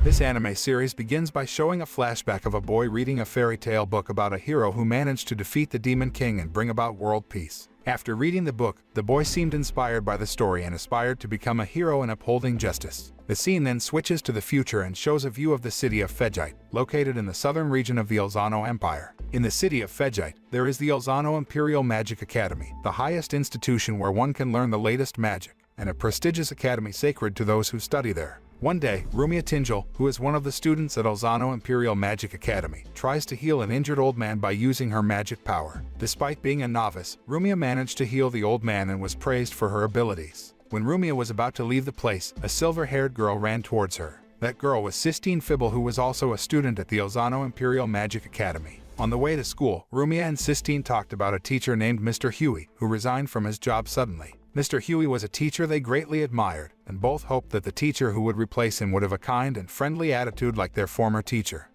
This anime series begins by showing a flashback of a boy reading a fairy tale book about a hero who managed to defeat the Demon King and bring about world peace. After reading the book, the boy seemed inspired by the story and aspired to become a hero in upholding justice. The scene then switches to the future and shows a view of the city of Fegite, located in the southern region of the Alzano Empire. In the city of Fegite, there is the Alzano Imperial Magic Academy, the highest institution where one can learn the latest magic, and a prestigious academy sacred to those who study there. One day, Rumia Tingel, who is one of the students at Alzano Imperial Magic Academy, tries to heal an injured old man by using her magic power. Despite being a novice, Rumia managed to heal the old man and was praised for her abilities. When Rumia was about to leave the place, a silver-haired girl ran towards her. That girl was Sistine Fibel, who was also a student at the Alzano Imperial Magic Academy. On the way to school, Rumia and Sistine talked about a teacher named Mr. Huey, who resigned from his job suddenly. Mr. Huey was a teacher they greatly admired, and both hoped that the teacher who would replace him would have a kind and friendly attitude like their former teacher.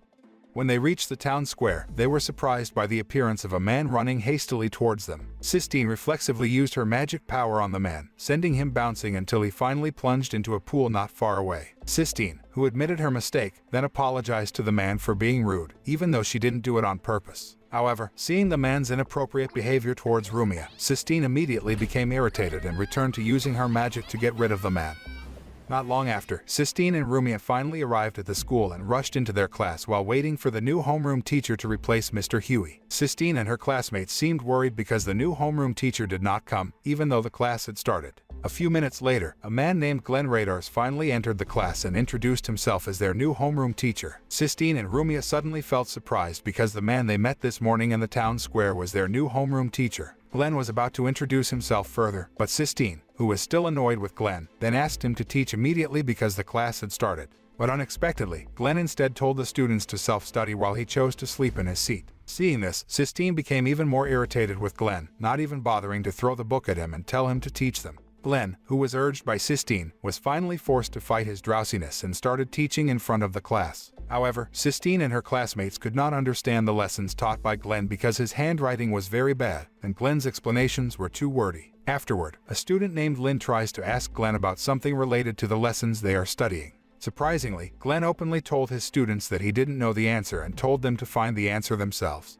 When they reached the town square, they were surprised by the appearance of a man running hastily towards them. Sistine reflexively used her magic power on the man, sending him bouncing until he finally plunged into a pool not far away. Sistine, who admitted her mistake, then apologized to the man for being rude, even though she didn't do it on purpose. However, seeing the man's inappropriate behavior towards Rumia, Sistine immediately became irritated and returned to using her magic to get rid of the man. Not long after, Sistine and Rumia finally arrived at the school and rushed into their class while waiting for the new homeroom teacher to replace Mr. Huey. Sistine and her classmates seemed worried because the new homeroom teacher did not come, even though the class had started. A few minutes later, a man named Glenn Radars finally entered the class and introduced himself as their new homeroom teacher. Sistine and Rumia suddenly felt surprised because the man they met this morning in the town square was their new homeroom teacher. Glenn was about to introduce himself further, but Sistine, who was still annoyed with Glenn, then asked him to teach immediately because the class had started. But unexpectedly, Glenn instead told the students to self-study while he chose to sleep in his seat. Seeing this, Sistine became even more irritated with Glenn, not even bothering to throw the book at him and tell him to teach them. Glenn, who was urged by Sistine, was finally forced to fight his drowsiness and started teaching in front of the class. However, Sistine and her classmates could not understand the lessons taught by Glenn because his handwriting was very bad, and Glenn's explanations were too wordy. Afterward, a student named Lynn tries to ask Glenn about something related to the lessons they are studying. Surprisingly, Glenn openly told his students that he didn't know the answer and told them to find the answer themselves.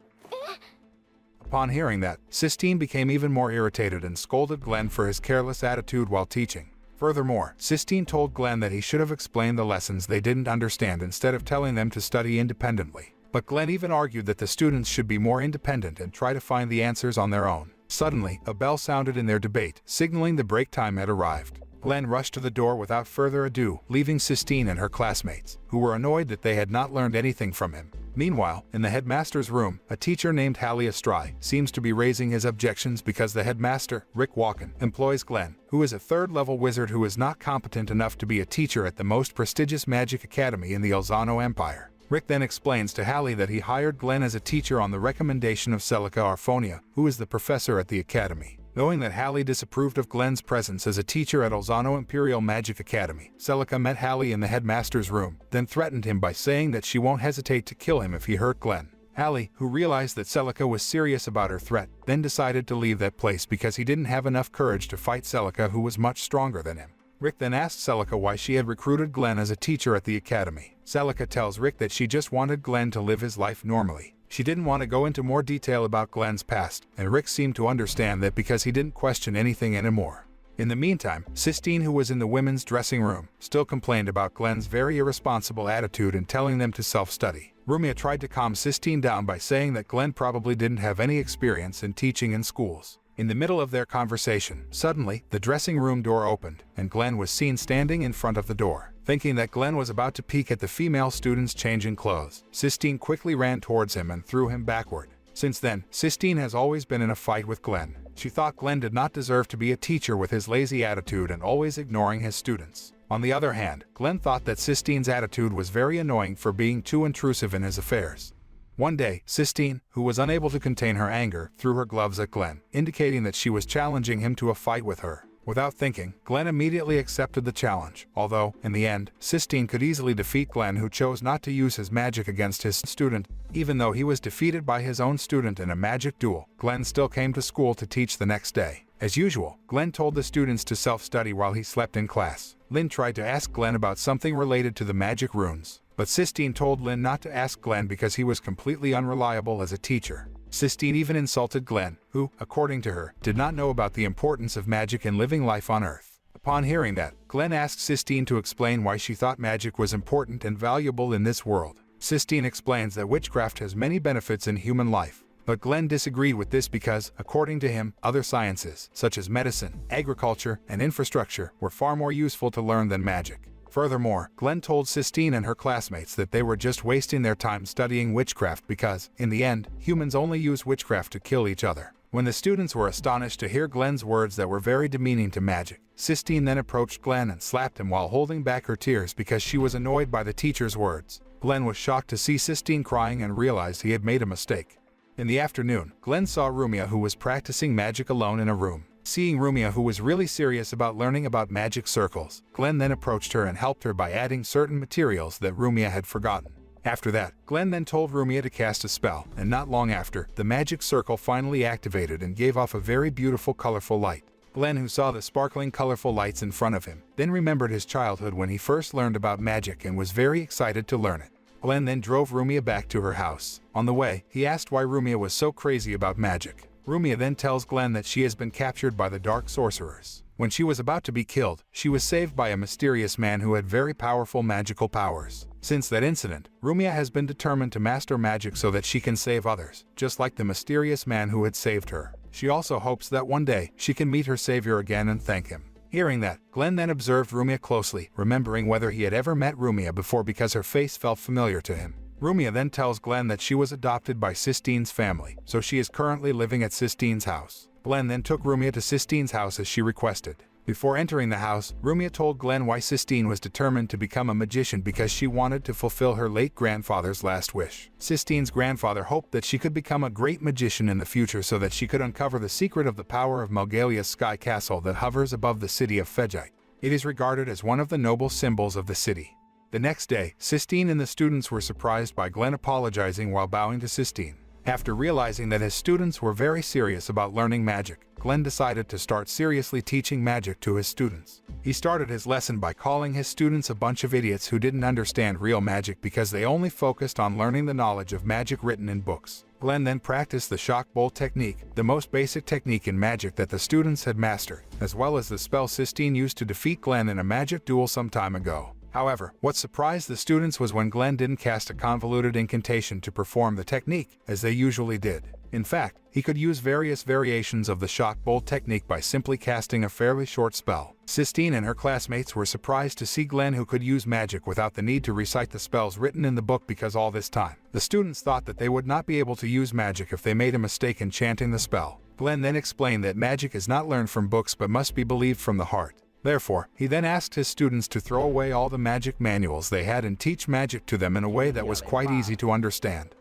Upon hearing that, Sistine became even more irritated and scolded Glenn for his careless attitude while teaching. Furthermore, Sistine told Glenn that he should have explained the lessons they didn't understand instead of telling them to study independently. But Glenn even argued that the students should be more independent and try to find the answers on their own. Suddenly, a bell sounded in their debate, signaling the break time had arrived. Glenn rushed to the door without further ado, leaving Sistine and her classmates, who were annoyed that they had not learned anything from him. Meanwhile, in the headmaster's room, a teacher named Hallie Astrai seems to be raising his objections because the headmaster, Rick Walken, employs Glenn, who is a third-level wizard who is not competent enough to be a teacher at the most prestigious magic academy in the Alzano Empire. Rick then explains to Hallie that he hired Glenn as a teacher on the recommendation of Celica Arphonia, who is the professor at the academy. Knowing that Hallie disapproved of Glenn's presence as a teacher at Alzano Imperial Magic Academy, Celica met Hallie in the headmaster's room, then threatened him by saying that she won't hesitate to kill him if he hurt Glenn. Hallie, who realized that Celica was serious about her threat, then decided to leave that place because he didn't have enough courage to fight Celica, who was much stronger than him. Rick then asked Celica why she had recruited Glenn as a teacher at the academy. Celica tells Rick that she just wanted Glenn to live his life normally. She didn't want to go into more detail about Glenn's past, and Rick seemed to understand that because he didn't question anything anymore. In the meantime, Sistine, who was in the women's dressing room, still complained about Glenn's very irresponsible attitude and telling them to self-study. Rumia tried to calm Sistine down by saying that Glenn probably didn't have any experience in teaching in schools. In the middle of their conversation, suddenly, the dressing room door opened, and Glenn was seen standing in front of the door. Thinking that Glenn was about to peek at the female students changing clothes, Sistine quickly ran towards him and threw him backward. Since then, Sistine has always been in a fight with Glenn. She thought Glenn did not deserve to be a teacher with his lazy attitude and always ignoring his students. On the other hand, Glenn thought that Sistine's attitude was very annoying for being too intrusive in his affairs. One day, Sistine, who was unable to contain her anger, threw her gloves at Glenn, indicating that she was challenging him to a fight with her. Without thinking, Glenn immediately accepted the challenge, although, in the end, Sistine could easily defeat Glenn, who chose not to use his magic against his student. Even though he was defeated by his own student in a magic duel, Glenn still came to school to teach the next day. As usual, Glenn told the students to self-study while he slept in class. Lynn tried to ask Glenn about something related to the magic runes, but Sistine told Lynn not to ask Glenn because he was completely unreliable as a teacher. Sistine even insulted Glenn, who, according to her, did not know about the importance of magic in living life on Earth. Upon hearing that, Glenn asked Sistine to explain why she thought magic was important and valuable in this world. Sistine explains that witchcraft has many benefits in human life. But Glenn disagreed with this because, according to him, other sciences, such as medicine, agriculture, and infrastructure, were far more useful to learn than magic. Furthermore, Glenn told Sistine and her classmates that they were just wasting their time studying witchcraft because, in the end, humans only use witchcraft to kill each other. When the students were astonished to hear Glenn's words that were very demeaning to magic, Sistine then approached Glenn and slapped him while holding back her tears because she was annoyed by the teacher's words. Glenn was shocked to see Sistine crying and realized he had made a mistake. In the afternoon, Glenn saw Rumia, who was practicing magic alone in a room. Seeing Rumia, who was really serious about learning about magic circles, Glenn then approached her and helped her by adding certain materials that Rumia had forgotten. After that, Glenn then told Rumia to cast a spell, and not long after, the magic circle finally activated and gave off a very beautiful colorful light. Glenn, who saw the sparkling colorful lights in front of him, then remembered his childhood when he first learned about magic and was very excited to learn it. Glenn then drove Rumia back to her house. On the way, he asked why Rumia was so crazy about magic. Rumia then tells Glenn that she has been captured by the dark sorcerers. When she was about to be killed, she was saved by a mysterious man who had very powerful magical powers. Since that incident, Rumia has been determined to master magic so that she can save others, just like the mysterious man who had saved her. She also hopes that one day she can meet her savior again and thank him. Hearing that, Glenn then observed Rumia closely, remembering whether he had ever met Rumia before because her face felt familiar to him. Rumia then tells Glenn that she was adopted by Sistine's family, so she is currently living at Sistine's house. Glenn then took Rumia to Sistine's house as she requested. Before entering the house, Rumia told Glenn why Sistine was determined to become a magician because she wanted to fulfill her late grandfather's last wish. Sistine's grandfather hoped that she could become a great magician in the future so that she could uncover the secret of the power of Malgalia's sky castle that hovers above the city of Fejite. It is regarded as one of the noble symbols of the city. The next day, Sistine and the students were surprised by Glenn apologizing while bowing to Sistine. After realizing that his students were very serious about learning magic, Glenn decided to start seriously teaching magic to his students. He started his lesson by calling his students a bunch of idiots who didn't understand real magic because they only focused on learning the knowledge of magic written in books. Glenn then practiced the shock bolt technique, the most basic technique in magic that the students had mastered, as well as the spell Sistine used to defeat Glenn in a magic duel some time ago. However, what surprised the students was when Glenn didn't cast a convoluted incantation to perform the technique, as they usually did. In fact, he could use various variations of the shock bolt technique by simply casting a fairly short spell. Sistine and her classmates were surprised to see Glenn, who could use magic without the need to recite the spells written in the book, because all this time, the students thought that they would not be able to use magic if they made a mistake in chanting the spell. Glenn then explained that magic is not learned from books but must be believed from the heart. Therefore, he then asked his students to throw away all the magic manuals they had and teach magic to them in a way that was quite easy to understand.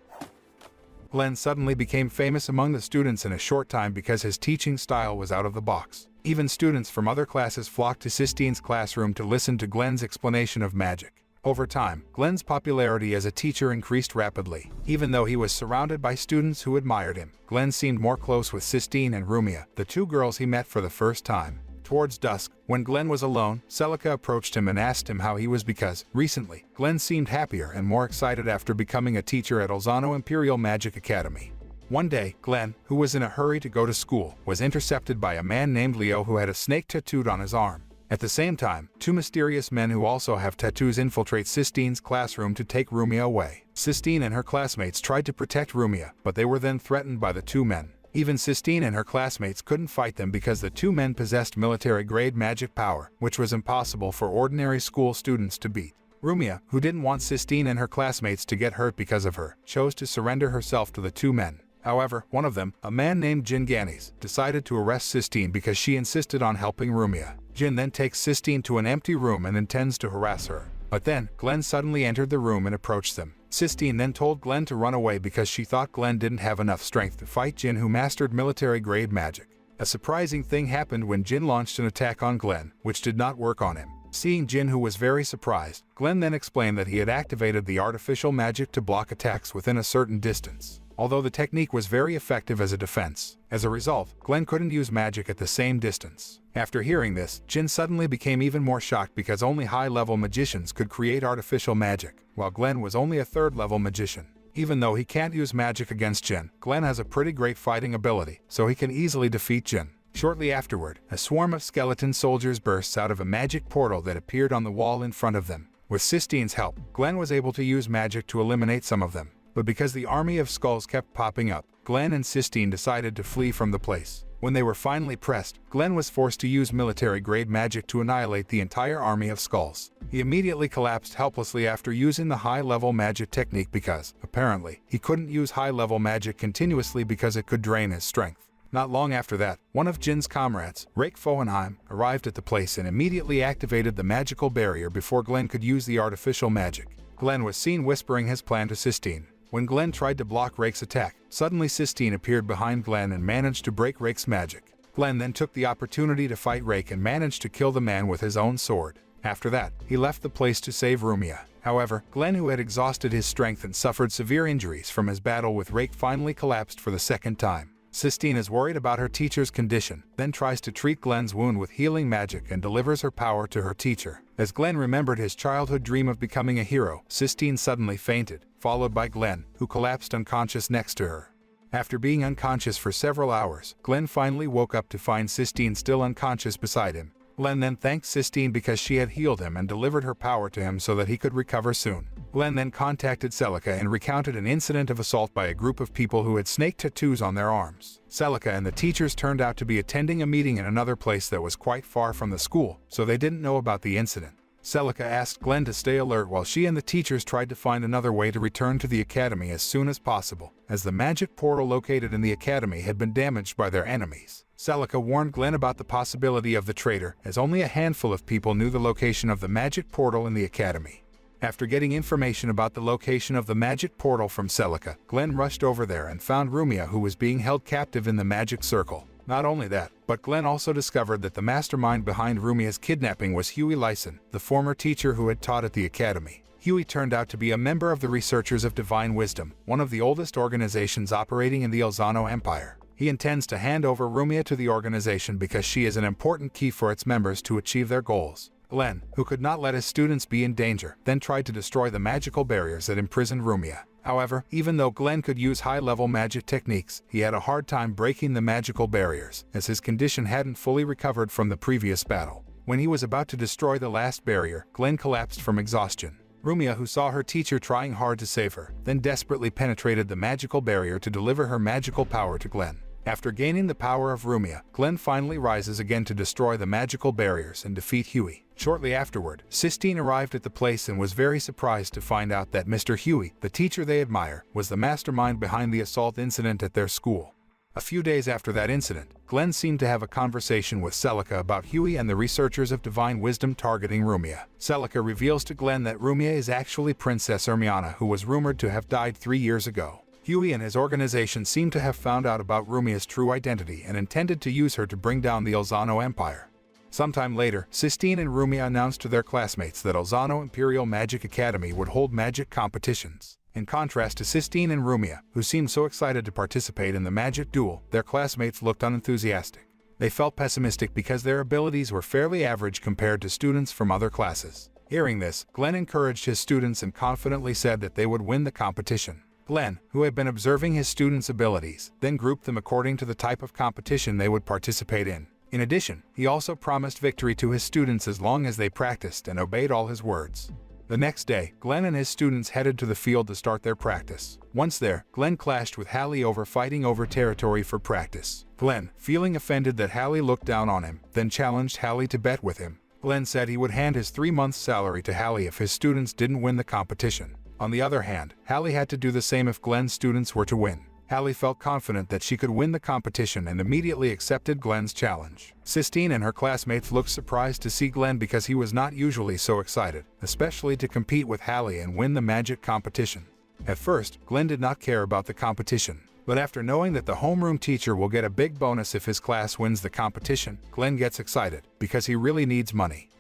Glenn suddenly became famous among the students in a short time because his teaching style was out of the box. Even students from other classes flocked to Sistine's classroom to listen to Glenn's explanation of magic. Over time, Glenn's popularity as a teacher increased rapidly. Even though he was surrounded by students who admired him, Glenn seemed more close with Sistine and Rumia, the two girls he met for the first time. Towards dusk, when Glenn was alone, Celica approached him and asked him how he was because, recently, Glenn seemed happier and more excited after becoming a teacher at Alzano Imperial Magic Academy. One day, Glenn, who was in a hurry to go to school, was intercepted by a man named Leo who had a snake tattooed on his arm. At the same time, two mysterious men who also have tattoos infiltrate Sistine's classroom to take Rumia away. Sistine and her classmates tried to protect Rumia, but they were then threatened by the two men. Even Sistine and her classmates couldn't fight them because the two men possessed military-grade magic power, which was impossible for ordinary school students to beat. Rumia, who didn't want Sistine and her classmates to get hurt because of her, chose to surrender herself to the two men. However, one of them, a man named Jin Ganes, decided to arrest Sistine because she insisted on helping Rumia. Jin then takes Sistine to an empty room and intends to harass her. But then, Glenn suddenly entered the room and approached them. Sistine then told Glenn to run away because she thought Glenn didn't have enough strength to fight Jin, who mastered military-grade magic. A surprising thing happened when Jin launched an attack on Glenn, which did not work on him. Seeing Jin, who was very surprised, Glenn then explained that he had activated the artificial magic to block attacks within a certain distance. although the technique was very effective as a defense. As a result, Glenn couldn't use magic at the same distance. After hearing this, Jin suddenly became even more shocked because only high-level magicians could create artificial magic, while Glenn was only a third-level magician. Even though he can't use magic against Jin, Glenn has a pretty great fighting ability, so he can easily defeat Jin. Shortly afterward, a swarm of skeleton soldiers bursts out of a magic portal that appeared on the wall in front of them. With Sistine's help, Glenn was able to use magic to eliminate some of them. But because the army of skulls kept popping up, Glenn and Sistine decided to flee from the place. When they were finally pressed, Glenn was forced to use military-grade magic to annihilate the entire army of skulls. He immediately collapsed helplessly after using the high-level magic technique because, apparently, he couldn't use high-level magic continuously because it could drain his strength. Not long after that, one of Jin's comrades, Rake Fohenheim, arrived at the place and immediately activated the magical barrier before Glenn could use the artificial magic. Glenn was seen whispering his plan to Sistine. When Glenn tried to block Rake's attack, suddenly Sistine appeared behind Glenn and managed to break Rake's magic. Glenn then took the opportunity to fight Rake and managed to kill the man with his own sword. After that, he left the place to save Rumia. However, Glenn, who had exhausted his strength and suffered severe injuries from his battle with Rake, finally collapsed for the second time. Sistine is worried about her teacher's condition, then tries to treat Glenn's wound with healing magic and delivers her power to her teacher. As Glenn remembered his childhood dream of becoming a hero, Sistine suddenly fainted, followed by Glenn, who collapsed unconscious next to her. After being unconscious for several hours, Glenn finally woke up to find Sistine still unconscious beside him. Glenn then thanked Sistine because she had healed him and delivered her power to him so that he could recover soon. Glenn then contacted Celica and recounted an incident of assault by a group of people who had snake tattoos on their arms. Celica and the teachers turned out to be attending a meeting in another place that was quite far from the school, so they didn't know about the incident. Celica asked Glenn to stay alert while she and the teachers tried to find another way to return to the academy as soon as possible, as the magic portal located in the academy had been damaged by their enemies. Celica warned Glenn about the possibility of the traitor, as only a handful of people knew the location of the magic portal in the academy. After getting information about the location of the magic portal from Celica, Glenn rushed over there and found Rumia, who was being held captive in the magic circle. Not only that, but Glenn also discovered that the mastermind behind Rumia's kidnapping was Huey Lyson, the former teacher who had taught at the academy. Huey turned out to be a member of the Researchers of Divine Wisdom, one of the oldest organizations operating in the Alzano Empire. He intends to hand over Rumia to the organization because she is an important key for its members to achieve their goals. Glenn, who could not let his students be in danger, then tried to destroy the magical barriers that imprisoned Rumia. However, even though Glenn could use high-level magic techniques, he had a hard time breaking the magical barriers, as his condition hadn't fully recovered from the previous battle. When he was about to destroy the last barrier, Glenn collapsed from exhaustion. Rumia, who saw her teacher trying hard to save her, then desperately penetrated the magical barrier to deliver her magical power to Glenn. After gaining the power of Rumia, Glenn finally rises again to destroy the magical barriers and defeat Huey. Shortly afterward, Sistine arrived at the place and was very surprised to find out that Mr. Huey, the teacher they admire, was the mastermind behind the assault incident at their school. A few days after that incident, Glenn seemed to have a conversation with Celica about Huey and the Researchers of Divine Wisdom targeting Rumia. Celica reveals to Glenn that Rumia is actually Princess Ermiana, who was rumored to have died 3 years ago. Huey and his organization seem to have found out about Rumia's true identity and intended to use her to bring down the Alzano Empire. Sometime later, Sistine and Rumia announced to their classmates that Alzano Imperial Magic Academy would hold magic competitions. In contrast to Sistine and Rumia, who seemed so excited to participate in the magic duel, their classmates looked unenthusiastic. They felt pessimistic because their abilities were fairly average compared to students from other classes. Hearing this, Glenn encouraged his students and confidently said that they would win the competition. Glenn, who had been observing his students' abilities, then grouped them according to the type of competition they would participate in. In addition, he also promised victory to his students as long as they practiced and obeyed all his words. The next day, Glenn and his students headed to the field to start their practice. Once there, Glenn clashed with Hallie over fighting over territory for practice. Glenn, feeling offended that Hallie looked down on him, then challenged Hallie to bet with him. Glenn said he would hand his 3 months' salary to Hallie if his students didn't win the competition. On the other hand, Hallie had to do the same if Glenn's students were to win. Hallie felt confident that she could win the competition and immediately accepted Glenn's challenge. Sistine and her classmates looked surprised to see Glenn because he was not usually so excited, especially to compete with Hallie and win the magic competition. At first, Glenn did not care about the competition, but after knowing that the homeroom teacher will get a big bonus if his class wins the competition, Glenn gets excited because he really needs money.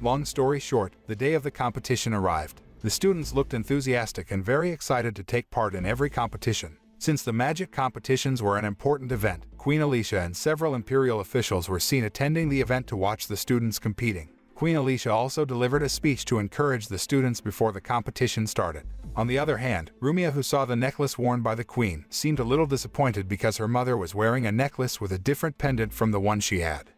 Long story short, the day of the competition arrived. The students looked enthusiastic and very excited to take part in every competition. Since the magic competitions were an important event, Queen Alicia and several imperial officials were seen attending the event to watch the students competing. Queen Alicia also delivered a speech to encourage the students before the competition started. On the other hand, Rumia, who saw the necklace worn by the queen, seemed a little disappointed because her mother was wearing a necklace with a different pendant from the one she had.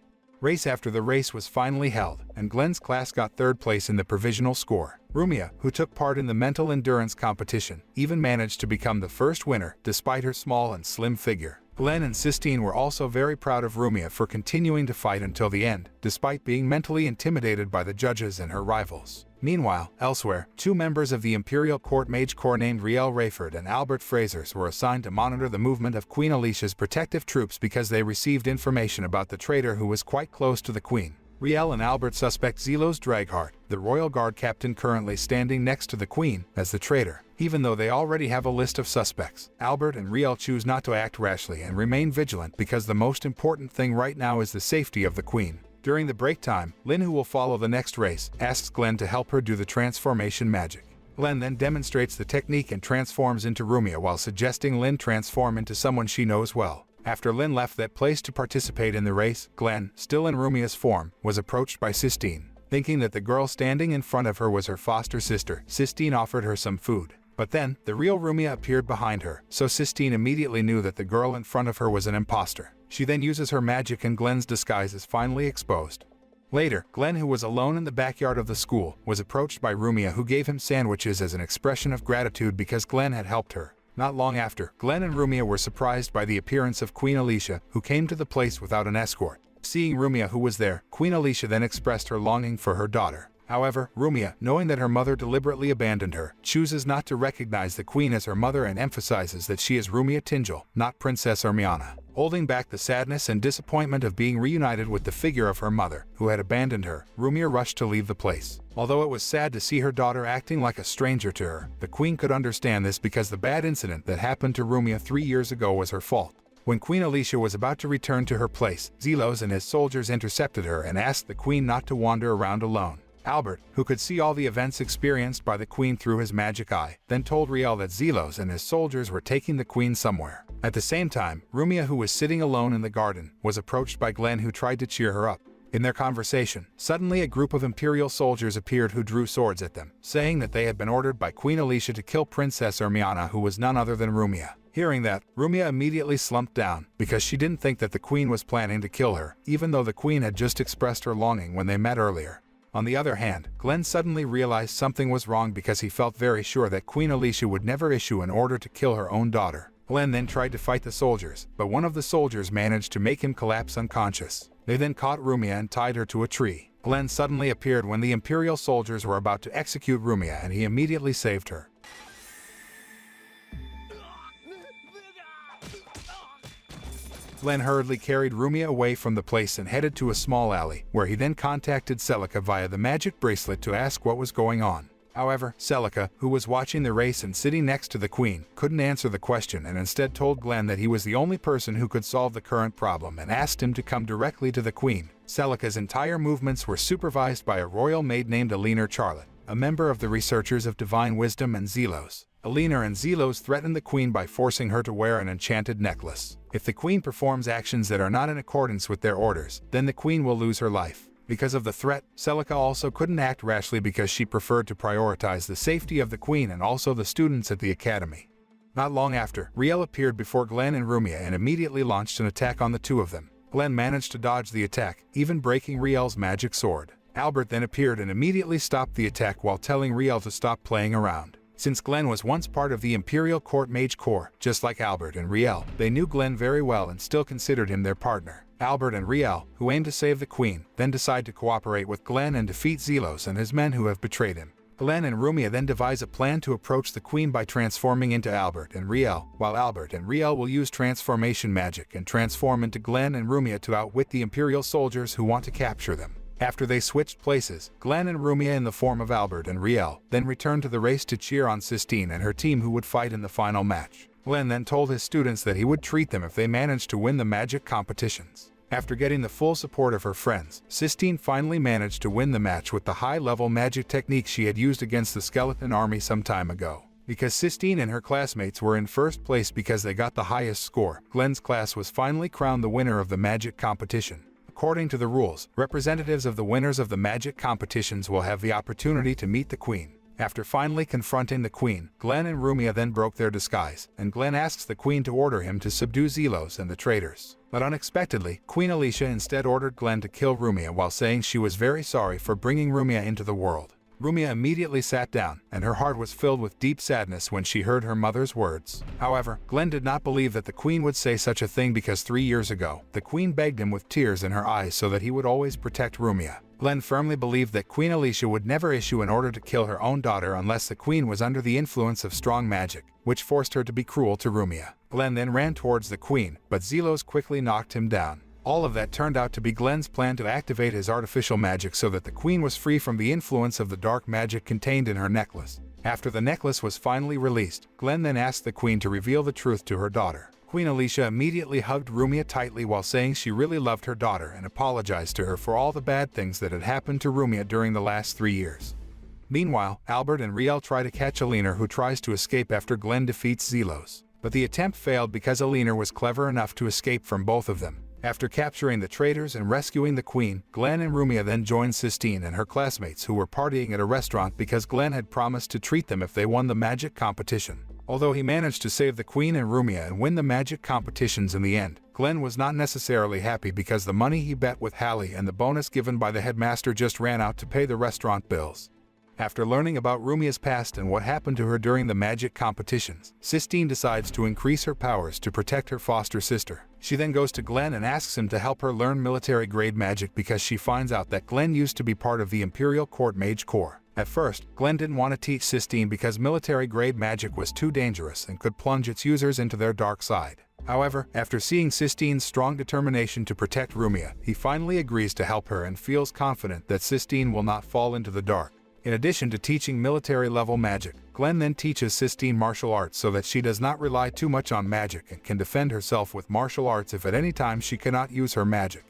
Race after the race was finally held, and Glenn's class got third place in the provisional score. Rumia, who took part in the mental endurance competition, even managed to become the first winner despite her small and slim figure. Glenn and Sistine were also very proud of Rumia for continuing to fight until the end, despite being mentally intimidated by the judges and her rivals. Meanwhile, elsewhere, two members of the Imperial Court Mage Corps named Riel Rayford and Albert Frasers were assigned to monitor the movement of Queen Alicia's protective troops because they received information about the traitor who was quite close to the queen. Riel and Albert suspect Zelos Dragheart, the royal guard captain currently standing next to the queen, as the traitor. Even though they already have a list of suspects, Albert and Riel choose not to act rashly and remain vigilant because the most important thing right now is the safety of the queen. During the break time, Lynn, who will follow the next race, asks Glenn to help her do the transformation magic. Glenn then demonstrates the technique and transforms into Rumia while suggesting Lynn transform into someone she knows well. After Lynn left that place to participate in the race, Glenn, still in Rumia's form, was approached by Sistine. Thinking that the girl standing in front of her was her foster sister, Sistine offered her some food. But then, the real Rumia appeared behind her, so Sistine immediately knew that the girl in front of her was an imposter. She then uses her magic and Glenn's disguise is finally exposed. Later, Glenn, who was alone in the backyard of the school, was approached by Rumia, who gave him sandwiches as an expression of gratitude because Glenn had helped her. Not long after, Glenn and Rumia were surprised by the appearance of Queen Alicia, who came to the place without an escort. Seeing Rumia, who was there, Queen Alicia then expressed her longing for her daughter. However, Rumia, knowing that her mother deliberately abandoned her, chooses not to recognize the queen as her mother and emphasizes that she is Rumia Tingel, not Princess Ermiana. Holding back the sadness and disappointment of being reunited with the figure of her mother, who had abandoned her, Rumia rushed to leave the place. Although it was sad to see her daughter acting like a stranger to her, the queen could understand this because the bad incident that happened to Rumia 3 years ago was her fault. When Queen Alicia was about to return to her place, Zelos and his soldiers intercepted her and asked the queen not to wander around alone. Albert, who could see all the events experienced by the queen through his magic eye, then told Riel that Zelos and his soldiers were taking the queen somewhere. At the same time, Rumia, who was sitting alone in the garden, was approached by Glenn, who tried to cheer her up. In their conversation, suddenly a group of Imperial soldiers appeared who drew swords at them, saying that they had been ordered by Queen Alicia to kill Princess Ermiana, who was none other than Rumia. Hearing that, Rumia immediately slumped down, because she didn't think that the queen was planning to kill her, even though the queen had just expressed her longing when they met earlier. On the other hand, Glenn suddenly realized something was wrong because he felt very sure that Queen Alicia would never issue an order to kill her own daughter. Glenn then tried to fight the soldiers, but one of the soldiers managed to make him collapse unconscious. They then caught Rumia and tied her to a tree. Glenn suddenly appeared when the Imperial soldiers were about to execute Rumia, and he immediately saved her. Glenn hurriedly carried Rumia away from the place and headed to a small alley, where he then contacted Celica via the magic bracelet to ask what was going on. However, Celica, who was watching the race and sitting next to the queen, couldn't answer the question and instead told Glenn that he was the only person who could solve the current problem and asked him to come directly to the queen. Celica's entire movements were supervised by a royal maid named Alina Charlotte, a member of the Researchers of Divine Wisdom and Zelos. Alina and Zelos threatened the queen by forcing her to wear an enchanted necklace. If the queen performs actions that are not in accordance with their orders, then the queen will lose her life. Because of the threat, Celica also couldn't act rashly because she preferred to prioritize the safety of the queen and also the students at the academy. Not long after, Riel appeared before Glenn and Rumia and immediately launched an attack on the two of them. Glenn managed to dodge the attack, even breaking Riel's magic sword. Albert then appeared and immediately stopped the attack while telling Riel to stop playing around. Since Glenn was once part of the Imperial Court Mage Corps, just like Albert and Riel, they knew Glenn very well and still considered him their partner. Albert and Riel, who aimed to save the queen, then decide to cooperate with Glenn and defeat Zelos and his men who have betrayed him. Glenn and Rumia then devise a plan to approach the queen by transforming into Albert and Riel, while Albert and Riel will use transformation magic and transform into Glenn and Rumia to outwit the Imperial soldiers who want to capture them. After they switched places, Glenn and Rumia in the form of Albert and Riel then returned to the race to cheer on Sistine and her team who would fight in the final match. Glenn then told his students that he would treat them if they managed to win the magic competitions. After getting the full support of her friends, Sistine finally managed to win the match with the high-level magic technique she had used against the skeleton army some time ago. Because Sistine and her classmates were in first place because they got the highest score, Glen's class was finally crowned the winner of the magic competition. According to the rules, representatives of the winners of the magic competitions will have the opportunity to meet the queen. After finally confronting the queen, Glen and Rumia then broke their disguise, and Glen asks the queen to order him to subdue Zelos and the traitors. But unexpectedly, Queen Alicia instead ordered Glen to kill Rumia while saying she was very sorry for bringing Rumia into the world. Rumia immediately sat down, and her heart was filled with deep sadness when she heard her mother's words. However, Glen did not believe that the queen would say such a thing because 3 years ago, the queen begged him with tears in her eyes so that he would always protect Rumia. Glen firmly believed that Queen Alicia would never issue an order to kill her own daughter unless the queen was under the influence of strong magic, which forced her to be cruel to Rumia. Glen then ran towards the queen, but Zelos quickly knocked him down. All of that turned out to be Glen's plan to activate his artificial magic so that the queen was free from the influence of the dark magic contained in her necklace. After the necklace was finally released, Glen then asked the queen to reveal the truth to her daughter. Queen Alicia immediately hugged Rumia tightly while saying she really loved her daughter and apologized to her for all the bad things that had happened to Rumia during the last 3 years. Meanwhile, Albert and Riel try to catch Alina, who tries to escape after Glen defeats Zelos. But the attempt failed because Alina was clever enough to escape from both of them. After capturing the traitors and rescuing the queen, Glen and Rumia then joined Sistine and her classmates who were partying at a restaurant because Glen had promised to treat them if they won the magic competition. Although he managed to save the queen and Rumia and win the magic competitions in the end, Glen was not necessarily happy because the money he bet with Hallie and the bonus given by the headmaster just ran out to pay the restaurant bills. After learning about Rumia's past and what happened to her during the magic competitions, Sistine decides to increase her powers to protect her foster sister. She then goes to Glen and asks him to help her learn military-grade magic because she finds out that Glen used to be part of the Imperial Court Mage Corps. At first, Glen didn't want to teach Sistine because military-grade magic was too dangerous and could plunge its users into their dark side. However, after seeing Sistine's strong determination to protect Rumia, he finally agrees to help her and feels confident that Sistine will not fall into the dark. In addition to teaching military-level magic, Glen then teaches Sistine martial arts so that she does not rely too much on magic and can defend herself with martial arts if at any time she cannot use her magic.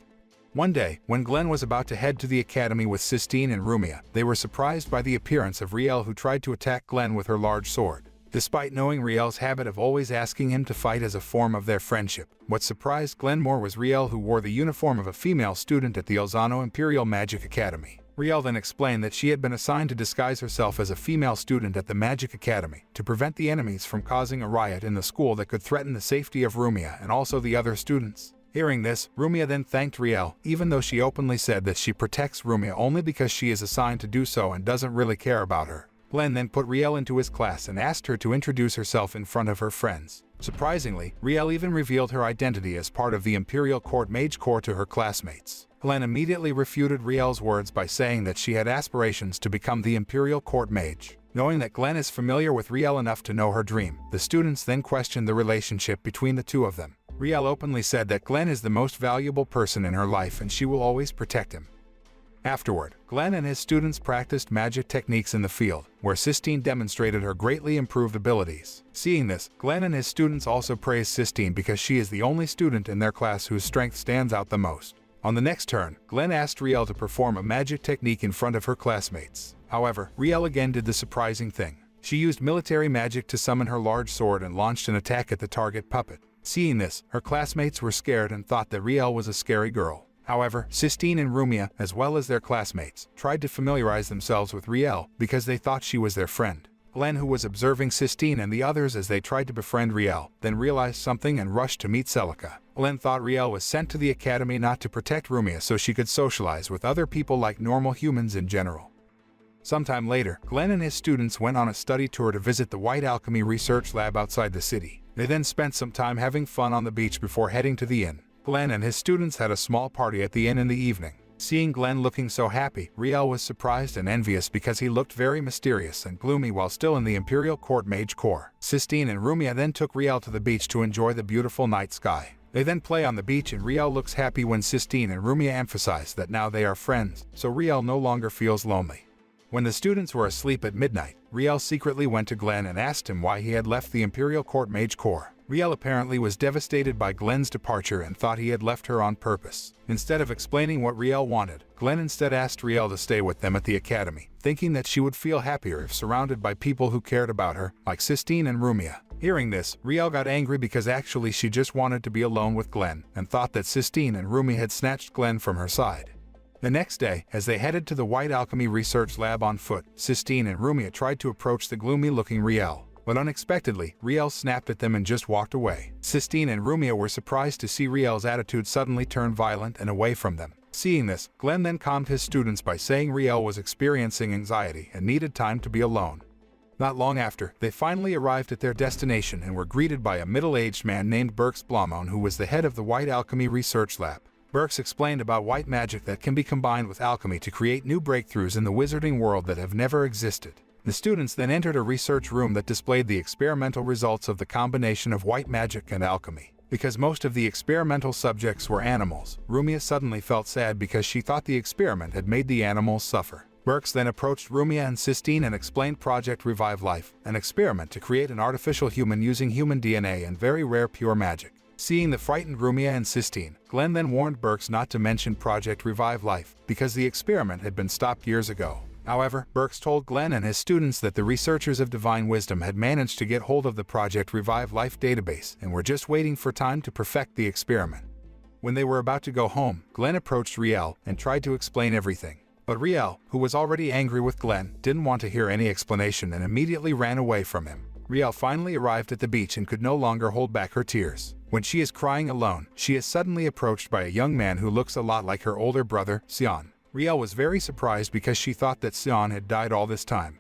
One day, when Glen was about to head to the academy with Sistine and Rumia, they were surprised by the appearance of Riel, who tried to attack Glen with her large sword. Despite knowing Riel's habit of always asking him to fight as a form of their friendship, what surprised Glen more was Riel, who wore the uniform of a female student at the Alzano Imperial Magic Academy. Riel then explained that she had been assigned to disguise herself as a female student at the Magic Academy to prevent the enemies from causing a riot in the school that could threaten the safety of Rumia and also the other students. Hearing this, Rumia then thanked Riel, even though she openly said that she protects Rumia only because she is assigned to do so and doesn't really care about her. Glen then put Riel into his class and asked her to introduce herself in front of her friends. Surprisingly, Riel even revealed her identity as part of the Imperial Court Mage Corps to her classmates. Glen immediately refuted Riel's words by saying that she had aspirations to become the Imperial Court Mage. Knowing that Glen is familiar with Riel enough to know her dream, the students then questioned the relationship between the two of them. Riel openly said that Glen is the most valuable person in her life and she will always protect him. Afterward, Glen and his students practiced magic techniques in the field, where Sistine demonstrated her greatly improved abilities. Seeing this, Glen and his students also praised Sistine because she is the only student in their class whose strength stands out the most. On the next turn, Glen asked Riel to perform a magic technique in front of her classmates. However, Riel again did the surprising thing. She used military magic to summon her large sword and launched an attack at the target puppet. Seeing this, her classmates were scared and thought that Riel was a scary girl. However, Sistine and Rumia, as well as their classmates, tried to familiarize themselves with Riel because they thought she was their friend. Glen, who was observing Sistine and the others as they tried to befriend Riel, then realized something and rushed to meet Celica. Glen thought Riel was sent to the academy not to protect Rumia so she could socialize with other people like normal humans in general. Sometime later, Glen and his students went on a study tour to visit the White Alchemy Research Lab outside the city. They then spent some time having fun on the beach before heading to the inn. Glen and his students had a small party at the inn in the evening. Seeing Glen looking so happy, Riel was surprised and envious because he looked very mysterious and gloomy while still in the Imperial Court Mage Corps. Sistine and Rumia then took Riel to the beach to enjoy the beautiful night sky. They then play on the beach and Riel looks happy when Sistine and Rumia emphasize that now they are friends, so Riel no longer feels lonely. When the students were asleep at midnight, Riel secretly went to Glen and asked him why he had left the Imperial Court Mage Corps. Riel apparently was devastated by Glenn's departure and thought he had left her on purpose. Instead of explaining what Riel wanted, Glenn instead asked Riel to stay with them at the academy, thinking that she would feel happier if surrounded by people who cared about her, like Sistine and Rumia. Hearing this, Riel got angry because actually she just wanted to be alone with Glenn, and thought that Sistine and Rumia had snatched Glenn from her side. The next day, as they headed to the White Alchemy Research Lab on foot, Sistine and Rumia tried to approach the gloomy-looking Riel. But unexpectedly, Riel snapped at them and just walked away. Sistine and Rumia were surprised to see Riel's attitude suddenly turn violent and away from them. Seeing this, Glenn then calmed his students by saying Riel was experiencing anxiety and needed time to be alone. Not long after, they finally arrived at their destination and were greeted by a middle-aged man named Birks Blomon, who was the head of the White Alchemy Research Lab. Birks explained about white magic that can be combined with alchemy to create new breakthroughs in the wizarding world that have never existed. The students then entered a research room that displayed the experimental results of the combination of white magic and alchemy. Because most of the experimental subjects were animals, Rumia suddenly felt sad because she thought the experiment had made the animals suffer. Birks then approached Rumia and Sistine and explained Project Revive Life, an experiment to create an artificial human using human DNA and very rare pure magic. Seeing the frightened Rumia and Sistine, Glenn then warned Birks not to mention Project Revive Life, because the experiment had been stopped years ago. However, Birks told Glenn and his students that the researchers of Divine Wisdom had managed to get hold of the Project Revive Life database and were just waiting for time to perfect the experiment. When they were about to go home, Glenn approached Riel and tried to explain everything. But Riel, who was already angry with Glenn, didn't want to hear any explanation and immediately ran away from him. Riel finally arrived at the beach and could no longer hold back her tears. When she is crying alone, she is suddenly approached by a young man who looks a lot like her older brother, Sion. Riel was very surprised because she thought that Sion had died all this time.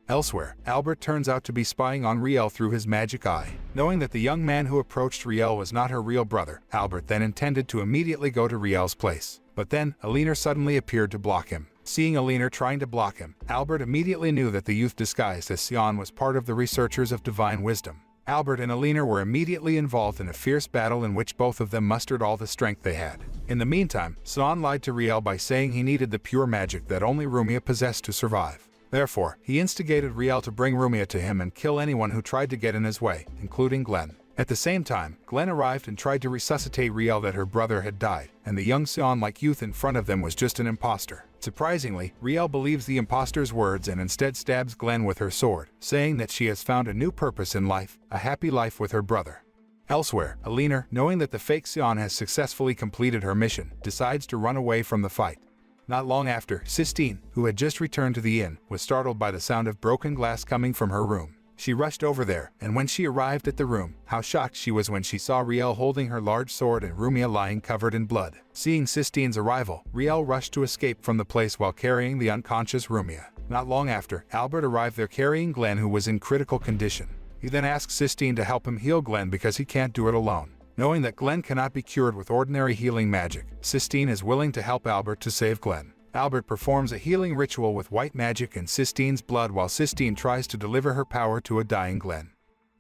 Elsewhere, Albert turns out to be spying on Riel through his magic eye. Knowing that the young man who approached Riel was not her real brother, Albert then intended to immediately go to Riel's place. But then, Aliner suddenly appeared to block him. Seeing Aliner trying to block him, Albert immediately knew that the youth disguised as Sion was part of the researchers of Divine Wisdom. Albert and Aliner were immediately involved in a fierce battle in which both of them mustered all the strength they had. In the meantime, Sion lied to Riel by saying he needed the pure magic that only Rumia possessed to survive. Therefore, he instigated Riel to bring Rumia to him and kill anyone who tried to get in his way, including Glenn. At the same time, Glenn arrived and tried to resuscitate Riel that her brother had died, and the young Sion-like youth in front of them was just an imposter. Surprisingly, Riel believes the imposter's words and instead stabs Glenn with her sword, saying that she has found a new purpose in life, a happy life with her brother. Elsewhere, Aliner, knowing that the fake Sion has successfully completed her mission, decides to run away from the fight. Not long after, Sistine, who had just returned to the inn, was startled by the sound of broken glass coming from her room. She rushed over there, and when she arrived at the room, how shocked she was when she saw Riel holding her large sword and Rumia lying covered in blood. Seeing Sistine's arrival, Riel rushed to escape from the place while carrying the unconscious Rumia. Not long after, Albert arrived there carrying Glenn, who was in critical condition. He then asked Sistine to help him heal Glenn because he can't do it alone. Knowing that Glenn cannot be cured with ordinary healing magic, Sistine is willing to help Albert to save Glenn. Albert performs a healing ritual with white magic and Sistine's blood while Sistine tries to deliver her power to a dying Glenn.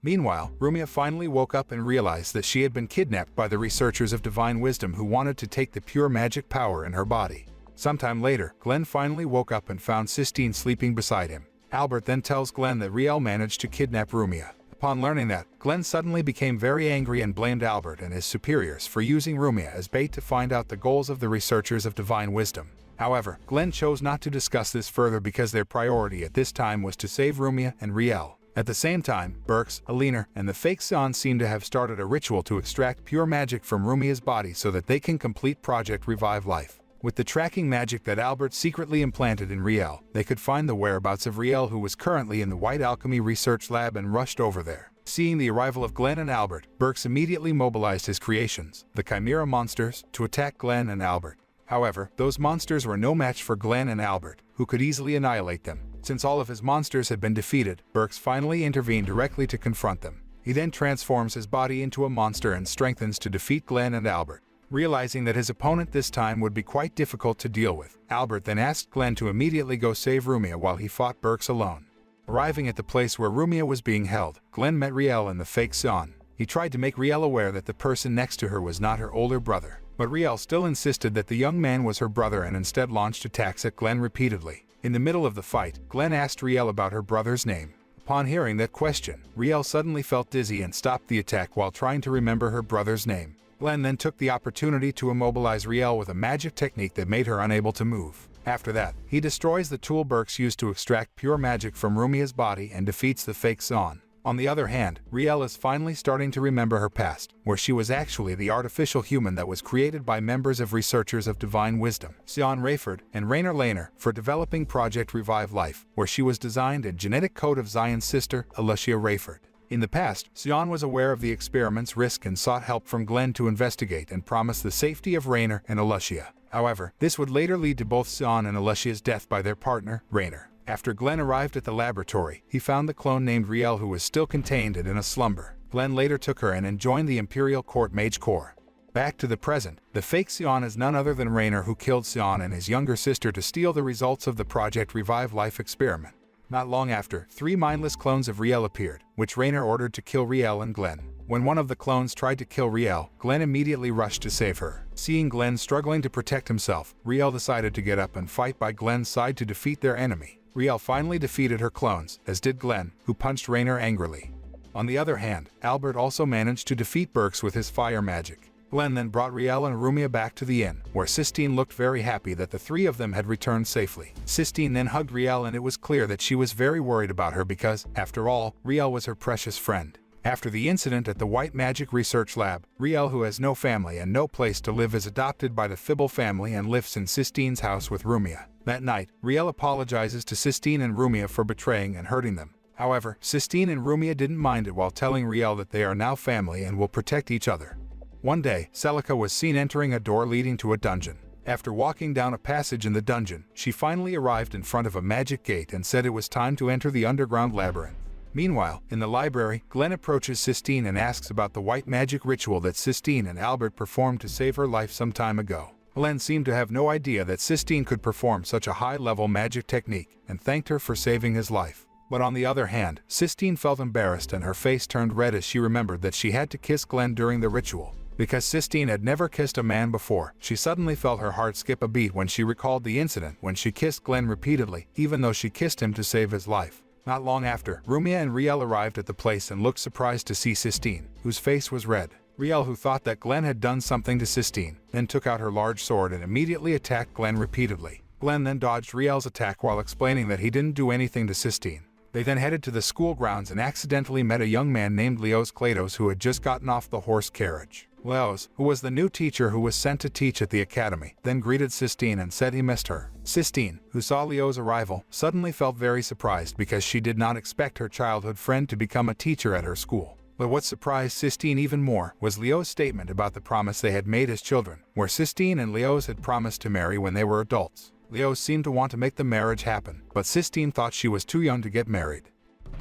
Meanwhile, Rumia finally woke up and realized that she had been kidnapped by the researchers of Divine Wisdom who wanted to take the pure magic power in her body. Sometime later, Glenn finally woke up and found Sistine sleeping beside him. Albert then tells Glenn that Riel managed to kidnap Rumia. Upon learning that, Glenn suddenly became very angry and blamed Albert and his superiors for using Rumia as bait to find out the goals of the researchers of Divine Wisdom. However, Glenn chose not to discuss this further because their priority at this time was to save Rumia and Riel. At the same time, Birks, Aliner, and the fake Sion seem to have started a ritual to extract pure magic from Rumia's body so that they can complete Project Revive Life. With the tracking magic that Albert secretly implanted in Riel, they could find the whereabouts of Riel, who was currently in the White Alchemy Research Lab, and rushed over there. Seeing the arrival of Glenn and Albert, Birks immediately mobilized his creations, the Chimera monsters, to attack Glenn and Albert. However, those monsters were no match for Glenn and Albert, who could easily annihilate them. Since all of his monsters had been defeated, Birks finally intervened directly to confront them. He then transforms his body into a monster and strengthens to defeat Glenn and Albert. Realizing that his opponent this time would be quite difficult to deal with, Albert then asked Glenn to immediately go save Rumia while he fought Birks alone. Arriving at the place where Rumia was being held, Glenn met Riel and the fake Sion. He tried to make Riel aware that the person next to her was not her older brother. But Riel still insisted that the young man was her brother and instead launched attacks at Glenn repeatedly. In the middle of the fight, Glenn asked Riel about her brother's name. Upon hearing that question, Riel suddenly felt dizzy and stopped the attack while trying to remember her brother's name. Glenn then took the opportunity to immobilize Riel with a magic technique that made her unable to move. After that, he destroys the tool Burks used to extract pure magic from Rumia's body and defeats the fake Sion. On the other hand, Riel is finally starting to remember her past, where she was actually the artificial human that was created by members of Researchers of Divine Wisdom, Sion Rayford and Rainer Lehner, for developing Project Revive Life, where she was designed a genetic code of Zion's sister, Alicia Rayford. In the past, Sion was aware of the experiment's risk and sought help from Glenn to investigate and promise the safety of Rainer and Alicia. However, this would later lead to both Sion and Alicia's death by their partner, Rainer. After Glenn arrived at the laboratory, he found the clone named Riel who was still contained and in a slumber. Glenn later took her in and joined the Imperial Court Mage Corps. Back to the present, the fake Sion is none other than Rainer, who killed Sion and his younger sister to steal the results of the Project Revive Life experiment. Not long after, 3 mindless clones of Riel appeared, which Rainer ordered to kill Riel and Glenn. When one of the clones tried to kill Riel, Glenn immediately rushed to save her. Seeing Glenn struggling to protect himself, Riel decided to get up and fight by Glenn's side to defeat their enemy. Riel finally defeated her clones, as did Glenn, who punched Rainer angrily. On the other hand, Albert also managed to defeat Burks with his fire magic. Glenn then brought Riel and Rumia back to the inn, where Sistine looked very happy that the 3 of them had returned safely. Sistine then hugged Riel, and it was clear that she was very worried about her because, after all, Riel was her precious friend. After the incident at the White Magic Research Lab, Riel, who has no family and no place to live, is adopted by the Fibel family and lives in Sistine's house with Rumia. That night, Riel apologizes to Sistine and Rumia for betraying and hurting them. However, Sistine and Rumia didn't mind it while telling Riel that they are now family and will protect each other. One day, Celica was seen entering a door leading to a dungeon. After walking down a passage in the dungeon, she finally arrived in front of a magic gate and said it was time to enter the underground labyrinth. Meanwhile, in the library, Glenn approaches Sistine and asks about the white magic ritual that Sistine and Albert performed to save her life some time ago. Glenn seemed to have no idea that Sistine could perform such a high-level magic technique and thanked her for saving his life. But on the other hand, Sistine felt embarrassed and her face turned red as she remembered that she had to kiss Glenn during the ritual. Because Sistine had never kissed a man before, she suddenly felt her heart skip a beat when she recalled the incident when she kissed Glenn repeatedly, even though she kissed him to save his life. Not long after, Rumia and Riel arrived at the place and looked surprised to see Sistine, whose face was red. Riel, who thought that Glenn had done something to Sistine, then took out her large sword and immediately attacked Glenn repeatedly. Glenn then dodged Riel's attack while explaining that he didn't do anything to Sistine. They then headed to the school grounds and accidentally met a young man named Leos Klatos who had just gotten off the horse carriage. Leos, who was the new teacher who was sent to teach at the academy, then greeted Sistine and said he missed her. Sistine, who saw Leo's arrival, suddenly felt very surprised because she did not expect her childhood friend to become a teacher at her school. But what surprised Sistine even more was Leo's statement about the promise they had made as children, where Sistine and Leos had promised to marry when they were adults. Leos seemed to want to make the marriage happen, but Sistine thought she was too young to get married.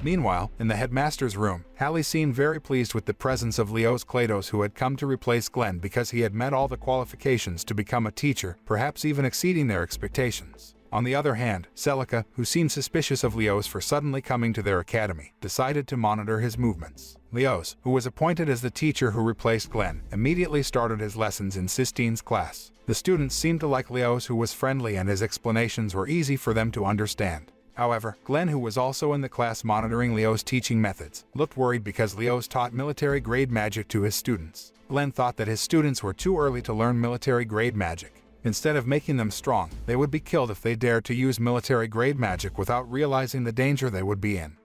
Meanwhile, in the headmaster's room, Hallie seemed very pleased with the presence of Leos Klatos, who had come to replace Glenn because he had met all the qualifications to become a teacher, perhaps even exceeding their expectations. On the other hand, Celica, who seemed suspicious of Leos for suddenly coming to their academy, decided to monitor his movements. Leos, who was appointed as the teacher who replaced Glenn, immediately started his lessons in Sistine's class. The students seemed to like Leos, who was friendly and his explanations were easy for them to understand. However, Glenn, who was also in the class monitoring Leo's teaching methods, looked worried because Leos taught military-grade magic to his students. Glenn thought that his students were too early to learn military-grade magic. Instead of making them strong, they would be killed if they dared to use military-grade magic without realizing the danger they would be in.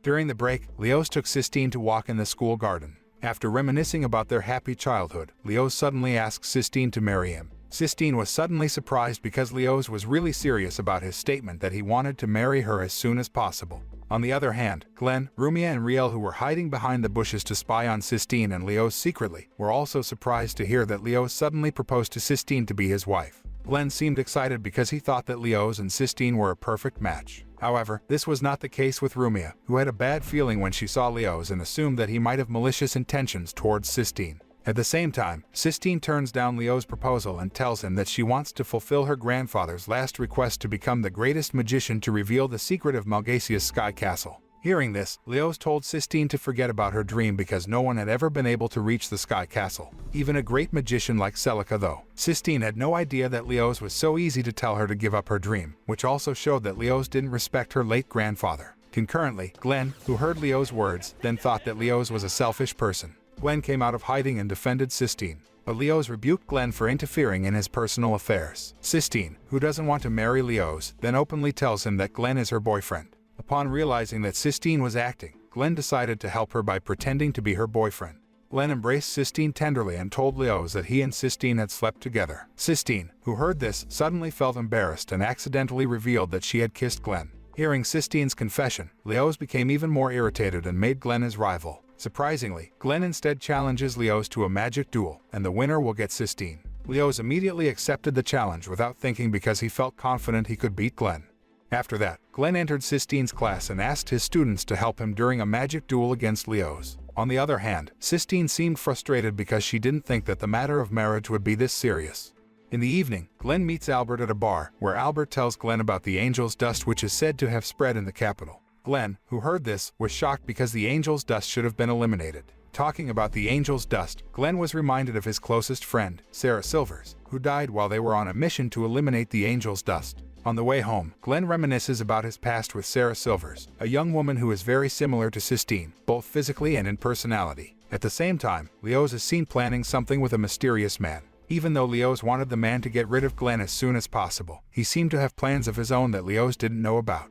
During the break, Leos took Sistine to walk in the school garden. After reminiscing about their happy childhood, Leos suddenly asked Sistine to marry him. Sistine was suddenly surprised because Leos was really serious about his statement that he wanted to marry her as soon as possible. On the other hand, Glenn, Rumia and Riel, who were hiding behind the bushes to spy on Sistine and Leos secretly, were also surprised to hear that Leos suddenly proposed to Sistine to be his wife. Glenn seemed excited because he thought that Leos and Sistine were a perfect match. However, this was not the case with Rumia, who had a bad feeling when she saw Leos and assumed that he might have malicious intentions towards Sistine. At the same time, Sistine turns down Leo's proposal and tells him that she wants to fulfill her grandfather's last request to become the greatest magician to reveal the secret of Malgasia's sky castle. Hearing this, Leos told Sistine to forget about her dream because no one had ever been able to reach the sky castle, even a great magician like Celica though. Sistine had no idea that Leos was so easy to tell her to give up her dream, which also showed that Leos didn't respect her late grandfather. Concurrently, Glenn, who heard Leo's words, then thought that Leo's was a selfish person. Glenn came out of hiding and defended Sistine, but Leo's rebuked Glenn for interfering in his personal affairs. Sistine, who doesn't want to marry Leo's, then openly tells him that Glenn is her boyfriend. Upon realizing that Sistine was acting, Glenn decided to help her by pretending to be her boyfriend. Glenn embraced Sistine tenderly and told Leo's that he and Sistine had slept together. Sistine, who heard this, suddenly felt embarrassed and accidentally revealed that she had kissed Glenn. Hearing Sistine's confession, Leo's became even more irritated and made Glenn his rival. Surprisingly, Glenn instead challenges Leo's to a magic duel, and the winner will get Sistine. Leo's immediately accepted the challenge without thinking because he felt confident he could beat Glenn. After that, Glenn entered Sistine's class and asked his students to help him during a magic duel against Leo's. On the other hand, Sistine seemed frustrated because she didn't think that the matter of marriage would be this serious. In the evening, Glenn meets Albert at a bar, where Albert tells Glenn about the angel's dust which is said to have spread in the capital. Glenn, who heard this, was shocked because the angel's dust should have been eliminated. Talking about the angel's dust, Glenn was reminded of his closest friend, Sarah Silvers, who died while they were on a mission to eliminate the angel's dust. On the way home, Glenn reminisces about his past with Sarah Silvers, a young woman who is very similar to Sistine, both physically and in personality. At the same time, Leo's is seen planning something with a mysterious man. Even though Leo's wanted the man to get rid of Glenn as soon as possible, he seemed to have plans of his own that Leo's didn't know about.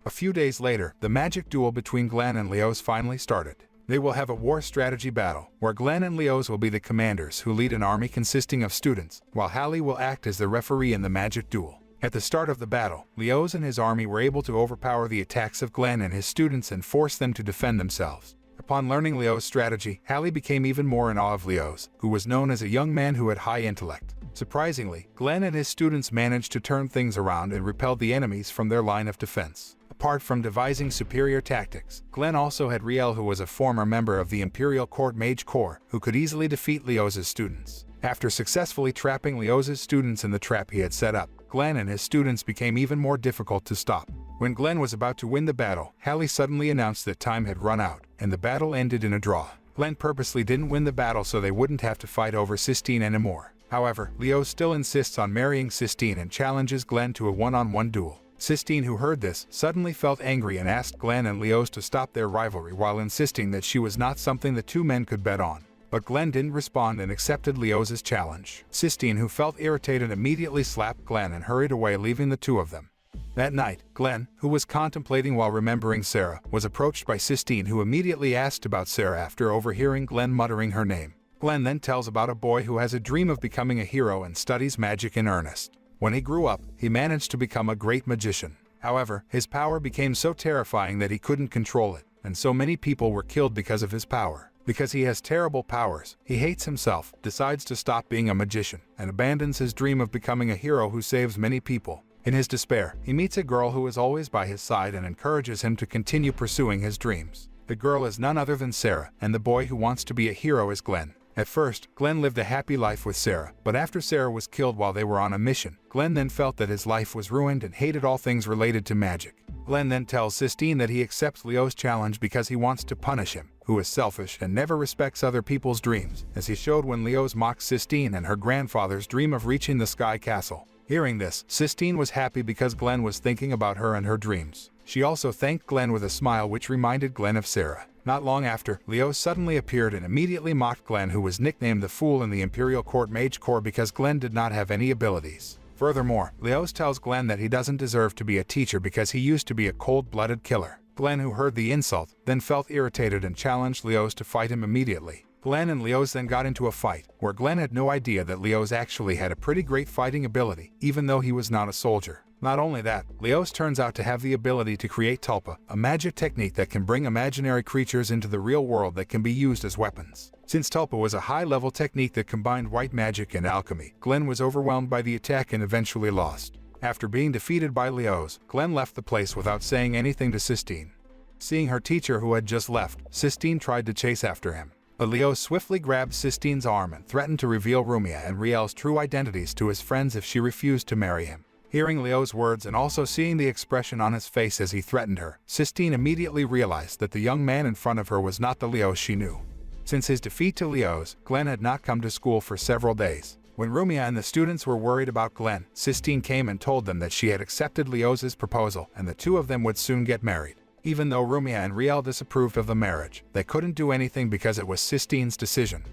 A few days later, the magic duel between Glenn and Leo's finally started. They will have a war strategy battle, where Glenn and Leo's will be the commanders who lead an army consisting of students, while Hallie will act as the referee in the magic duel. At the start of the battle, Leo's and his army were able to overpower the attacks of Glenn and his students and force them to defend themselves. Upon learning Leo's strategy, Hallie became even more in awe of Leo's, who was known as a young man who had high intellect. Surprisingly, Glenn and his students managed to turn things around and repel the enemies from their line of defense. Apart from devising superior tactics, Glenn also had Riel, who was a former member of the Imperial Court Mage Corps, who could easily defeat Leo's students. After successfully trapping Leo's students in the trap he had set up, Glenn and his students became even more difficult to stop. When Glenn was about to win the battle, Hallie suddenly announced that time had run out, and the battle ended in a draw. Glenn purposely didn't win the battle so they wouldn't have to fight over Sistine anymore. However, Leo still insists on marrying Sistine and challenges Glenn to a one-on-one duel. Sistine, who heard this, suddenly felt angry and asked Glenn and Leo's to stop their rivalry while insisting that she was not something the two men could bet on. But Glenn didn't respond and accepted Leo's challenge. Sistine, who felt irritated, immediately slapped Glenn and hurried away, leaving the two of them. That night, Glenn, who was contemplating while remembering Sarah, was approached by Sistine, who immediately asked about Sarah after overhearing Glenn muttering her name. Glenn then tells about a boy who has a dream of becoming a hero and studies magic in earnest. When he grew up, he managed to become a great magician. However, his power became so terrifying that he couldn't control it, and so many people were killed because of his power. Because he has terrible powers, he hates himself, decides to stop being a magician, and abandons his dream of becoming a hero who saves many people. In his despair, he meets a girl who is always by his side and encourages him to continue pursuing his dreams. The girl is none other than Sarah, and the boy who wants to be a hero is Glenn. At first, Glenn lived a happy life with Sarah, but after Sarah was killed while they were on a mission, Glenn then felt that his life was ruined and hated all things related to magic. Glenn then tells Sistine that he accepts Leo's challenge because he wants to punish him, who is selfish and never respects other people's dreams, as he showed when Leo's mocked Sistine and her grandfather's dream of reaching the Sky Castle. Hearing this, Sistine was happy because Glenn was thinking about her and her dreams. She also thanked Glenn with a smile which reminded Glenn of Sarah. Not long after, Leo suddenly appeared and immediately mocked Glenn, who was nicknamed the Fool in the Imperial Court Mage Corps because Glenn did not have any abilities. Furthermore, Leos tells Glenn that he doesn't deserve to be a teacher because he used to be a cold-blooded killer. Glenn, who heard the insult, then felt irritated and challenged Leos to fight him immediately. Glenn and Leos then got into a fight, where Glenn had no idea that Leos actually had a pretty great fighting ability, even though he was not a soldier. Not only that, Leos turns out to have the ability to create tulpa, a magic technique that can bring imaginary creatures into the real world that can be used as weapons. Since tulpa was a high-level technique that combined white magic and alchemy, Glenn was overwhelmed by the attack and eventually lost. After being defeated by Leos, Glenn left the place without saying anything to Sistine. Seeing her teacher who had just left, Sistine tried to chase after him. But Leo swiftly grabbed Sistine's arm and threatened to reveal Rumia and Riel's true identities to his friends if she refused to marry him. Hearing Leo's words and also seeing the expression on his face as he threatened her, Sistine immediately realized that the young man in front of her was not the Leo she knew. Since his defeat to Leo's, Glenn had not come to school for several days. When Rumia and the students were worried about Glenn, Sistine came and told them that she had accepted Leo's proposal and the two of them would soon get married. Even though Rumia and Riel disapproved of the marriage, they couldn't do anything because it was Sistine's decision.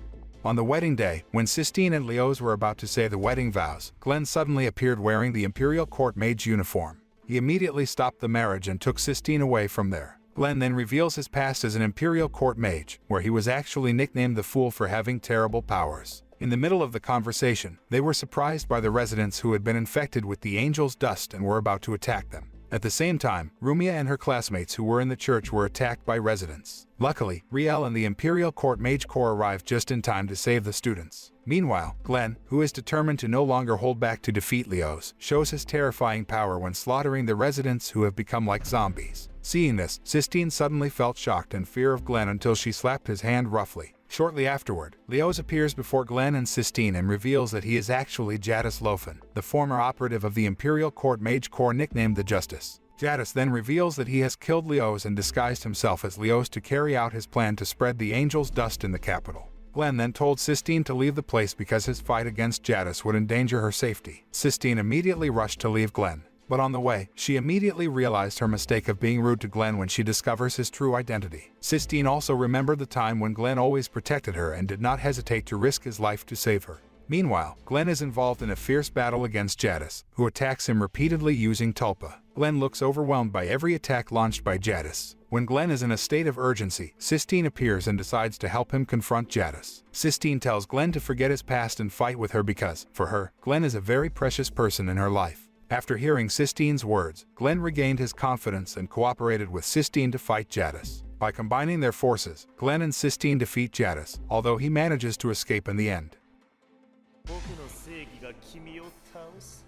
On the wedding day, when Sistine and Leos were about to say the wedding vows, Glenn suddenly appeared wearing the Imperial Court Mage uniform. He immediately stopped the marriage and took Sistine away from there. Glenn then reveals his past as an Imperial Court Mage, where he was actually nicknamed the Fool for having terrible powers. In the middle of the conversation, they were surprised by the residents who had been infected with the Angel's dust and were about to attack them. At the same time, Rumia and her classmates who were in the church were attacked by residents. Luckily, Riel and the Imperial Court Mage Corps arrived just in time to save the students. Meanwhile, Glenn, who is determined to no longer hold back to defeat Leos, shows his terrifying power when slaughtering the residents who have become like zombies. Seeing this, Sistine suddenly felt shocked and fear of Glenn until she slapped his hand roughly. Shortly afterward, Leos appears before Glenn and Sistine and reveals that he is actually Jadis Lofen, the former operative of the Imperial Court Mage Corps nicknamed the Justice. Jadis then reveals that he has killed Leos and disguised himself as Leos to carry out his plan to spread the Angel's dust in the capital. Glenn then told Sistine to leave the place because his fight against Jadis would endanger her safety. Sistine immediately rushed to leave Glenn. But on the way, she immediately realized her mistake of being rude to Glenn when she discovers his true identity. Sistine also remembered the time when Glenn always protected her and did not hesitate to risk his life to save her. Meanwhile, Glenn is involved in a fierce battle against Jadis, who attacks him repeatedly using Tulpa. Glenn looks overwhelmed by every attack launched by Jadis. When Glenn is in a state of urgency, Sistine appears and decides to help him confront Jadis. Sistine tells Glenn to forget his past and fight with her because, for her, Glenn is a very precious person in her life. After hearing Sistine's words, Glenn regained his confidence and cooperated with Sistine to fight Jadis. By combining their forces, Glenn and Sistine defeat Jadis, although he manages to escape in the end.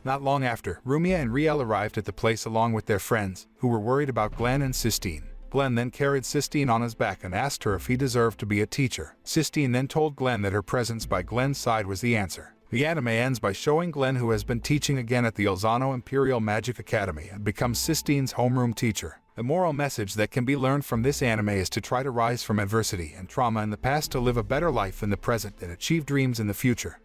Not long after, Rumia and Riel arrived at the place along with their friends, who were worried about Glenn and Sistine. Glenn then carried Sistine on his back and asked her if he deserved to be a teacher. Sistine then told Glenn that her presence by Glenn's side was the answer. The anime ends by showing Glenn, who has been teaching again at the Alzano Imperial Magic Academy, and becomes Sistine's homeroom teacher. The moral message that can be learned from this anime is to try to rise from adversity and trauma in the past to live a better life in the present and achieve dreams in the future.